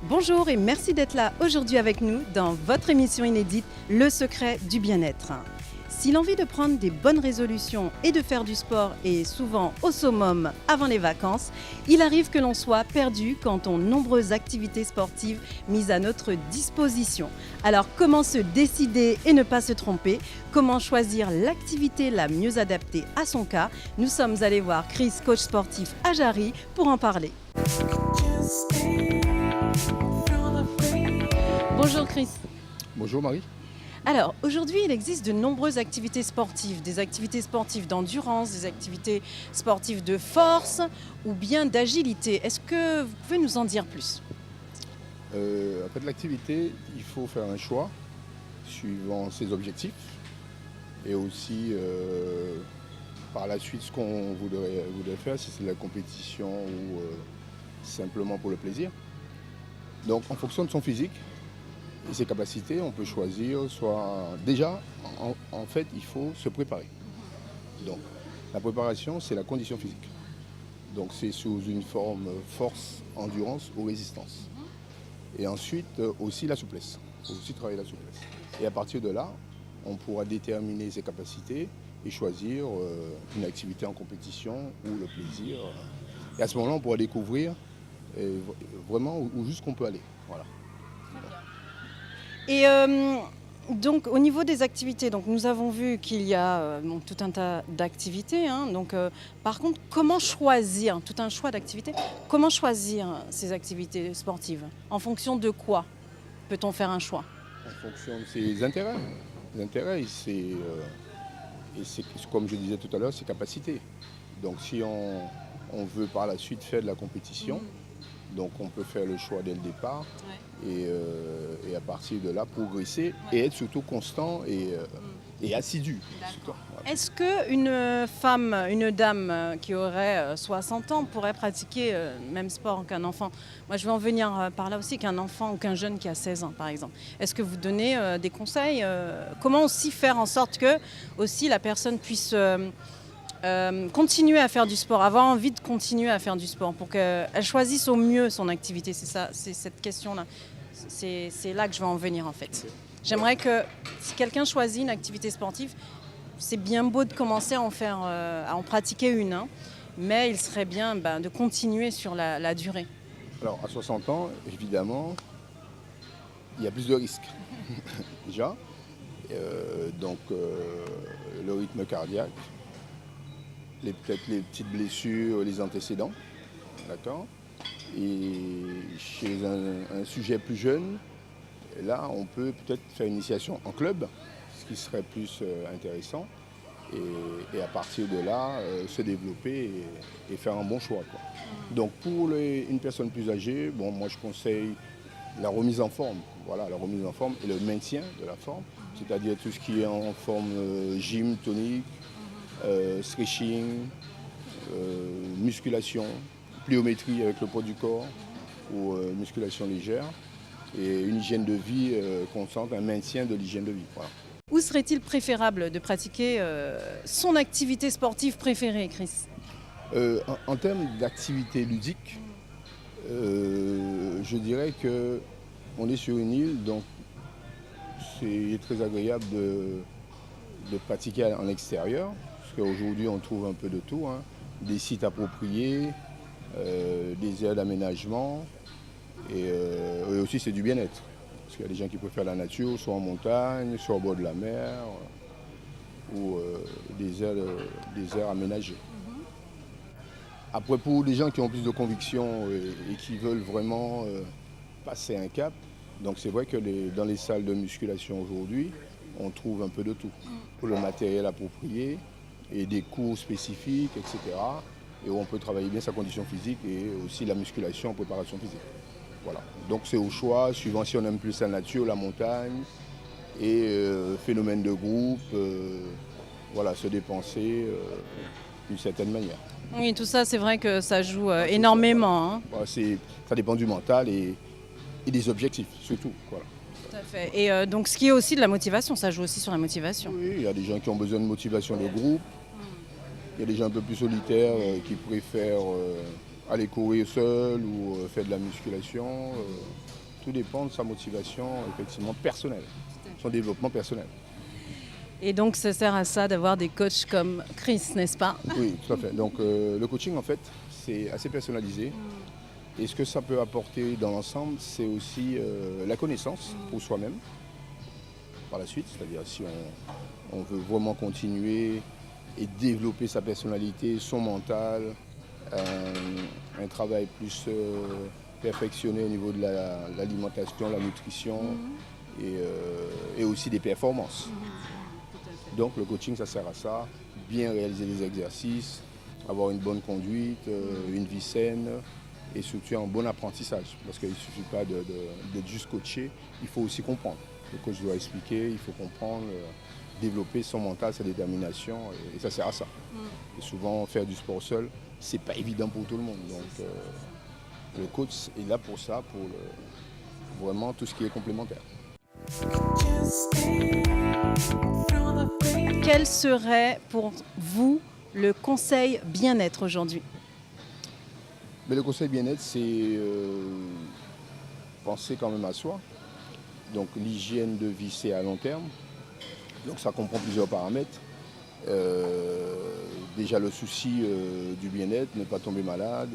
Bonjour et merci d'être là aujourd'hui avec nous dans votre émission inédite Le secret du bien-être. Si l'envie de prendre des bonnes résolutions et de faire du sport est souvent au summum avant les vacances, il arrive que l'on soit perdu quant aux nombreuses activités sportives mises à notre disposition. Alors comment se décider et ne pas se tromper? Comment choisir l'activité la mieux adaptée à son cas? Nous sommes allés voir Chris, coach sportif à Jarry, pour en parler. Bonjour Chris. Bonjour Marie. Alors aujourd'hui il existe de nombreuses activités sportives, des activités sportives d'endurance, des activités sportives de force ou bien d'agilité. Est-ce que vous pouvez nous en dire plus? Après de l'activité, il faut faire un choix suivant ses objectifs et aussi par la suite ce qu'on voudrait faire, si c'est de la compétition ou simplement pour le plaisir. Donc en fonction de son physique et ses capacités, on peut choisir soit... Déjà, en fait, il faut se préparer. Donc la préparation, c'est la condition physique. Donc c'est sous une forme force, endurance ou résistance. Et ensuite aussi la souplesse. Il faut aussi travailler la souplesse. Et à partir de là, on pourra déterminer ses capacités et choisir une activité en compétition ou le plaisir. Et à ce moment-là, on pourra découvrir vraiment où jusqu'on peut aller. Voilà. Et donc au niveau des activités, donc, nous avons vu qu'il y a tout un tas d'activités. Par contre, comment choisir, tout un choix d'activités, comment choisir ces activités sportives? En fonction de quoi peut-on faire un choix? En fonction de ses intérêts. Les intérêts, c'est comme je disais tout à l'heure, ses capacités. Donc si on veut par la suite faire de la compétition, donc on peut faire le choix dès le départ et à partir de là progresser et être surtout constant et assidu. Surtout, voilà. Est-ce qu'une femme, une dame qui aurait 60 ans pourrait pratiquer le même sport qu'un enfant? Moi je vais en venir par là aussi, qu'un enfant ou qu'un jeune qui a 16 ans par exemple. Est-ce que vous donnez des conseils? Comment aussi faire en sorte que aussi la personne puisse... continuer à faire du sport, avoir envie de continuer à faire du sport pour qu'elle choisisse au mieux son activité? C'est ça, c'est cette question-là. C'est là que je vais en venir en fait. J'aimerais que si quelqu'un choisit une activité sportive, c'est bien beau de commencer à en pratiquer une, mais il serait bien de continuer sur la durée. Alors à 60 ans, évidemment, il y a plus de risques déjà. Le rythme cardiaque, peut-être les petites blessures, les antécédents, d'accord. Et chez un sujet plus jeune, là, on peut peut-être faire une initiation en club, ce qui serait plus intéressant, et à partir de là, se développer et faire un bon choix, quoi. Donc pour une personne plus âgée, moi je conseille la remise en forme, voilà, la remise en forme et le maintien de la forme, c'est-à-dire tout ce qui est en forme gym, tonique, stretching, musculation, pliométrie avec le poids du corps ou musculation légère et une hygiène de vie constante, un maintien de l'hygiène de vie. Voilà. Où serait-il préférable de pratiquer son activité sportive préférée, Chris? En termes d'activité ludique, je dirais qu'on est sur une île, donc c'est très agréable de pratiquer en extérieur. Parce qu'aujourd'hui, on trouve un peu de tout, des sites appropriés, des aires d'aménagement, et aussi c'est du bien-être. Parce qu'il y a des gens qui préfèrent la nature, soit en montagne, soit au bord de la mer, ou des aires aménagées. Après, pour les gens qui ont plus de conviction et qui veulent vraiment passer un cap, donc c'est vrai que dans les salles de musculation aujourd'hui, on trouve un peu de tout. Pour le matériel approprié, et des cours spécifiques, etc. Et où on peut travailler bien sa condition physique et aussi la musculation en préparation physique. Voilà. Donc c'est au choix, suivant si on aime plus la nature, la montagne, et phénomène de groupe, se dépenser d'une certaine manière. Oui, tout ça, c'est vrai que ça joue énormément. Ça dépend du mental et des objectifs, surtout. Voilà. Tout à fait. Et donc ce qui est aussi de la motivation, ça joue aussi sur la motivation. Oui, il y a des gens qui ont besoin de motivation de groupe. Il y a des gens un peu plus solitaires qui préfèrent aller courir seul ou faire de la musculation. Tout dépend de sa motivation effectivement personnelle, son développement personnel. Et donc ça sert à ça d'avoir des coachs comme Chris, n'est-ce pas? Oui, tout à fait. Donc le coaching en fait c'est assez personnalisé. Et ce que ça peut apporter dans l'ensemble, c'est aussi la connaissance pour soi-même par la suite. C'est-à-dire si on veut vraiment continuer et développer sa personnalité, son mental, un travail plus perfectionné au niveau de l'alimentation, la nutrition et aussi des performances. Donc le coaching, ça sert à ça, bien réaliser les exercices, avoir une bonne conduite, une vie saine et surtout un bon apprentissage. Parce qu'il ne suffit pas d'être juste coaché, il faut aussi comprendre. Le coach doit expliquer, il faut comprendre, développer son mental, sa détermination et ça sert à ça. Et souvent faire du sport seul, c'est pas évident pour tout le monde. Donc le coach est là pour ça, pour vraiment tout ce qui est complémentaire. Quel serait pour vous le conseil bien-être aujourd'hui? Mais le conseil bien-être, c'est penser quand même à soi. Donc l'hygiène de vie, c'est à long terme. Donc ça comprend plusieurs paramètres. Déjà le souci du bien-être, ne pas tomber malade,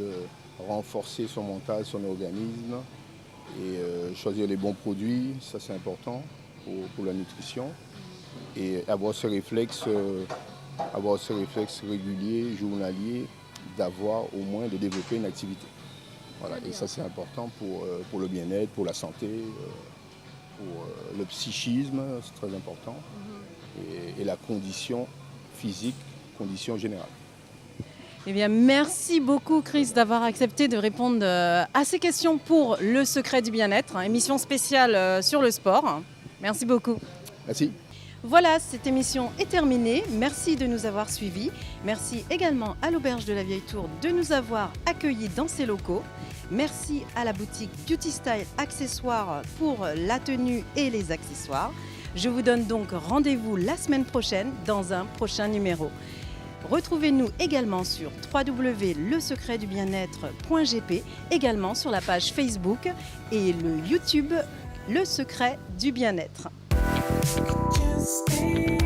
renforcer son mental, son organisme et choisir les bons produits, ça c'est important pour la nutrition. Et avoir ce réflexe régulier, journalier, de développer une activité. Voilà. Et ça c'est important pour le bien-être, pour la santé, pour le psychisme, c'est très important. Et la condition physique, condition générale. Eh bien, merci beaucoup Chris d'avoir accepté de répondre à ces questions pour Le Secret du Bien-être, émission spéciale sur le sport. Merci beaucoup. Merci. Voilà, cette émission est terminée. Merci de nous avoir suivis. Merci également à l'Auberge de la Vieille Tour de nous avoir accueillis dans ses locaux. Merci à la boutique Beauty Style Accessoires pour la tenue et les accessoires. Je vous donne donc rendez-vous la semaine prochaine dans un prochain numéro. Retrouvez-nous également sur www.lesecretdubienêtre.gp, également sur la page Facebook et le YouTube Le Secret du Bien-être. Just stay.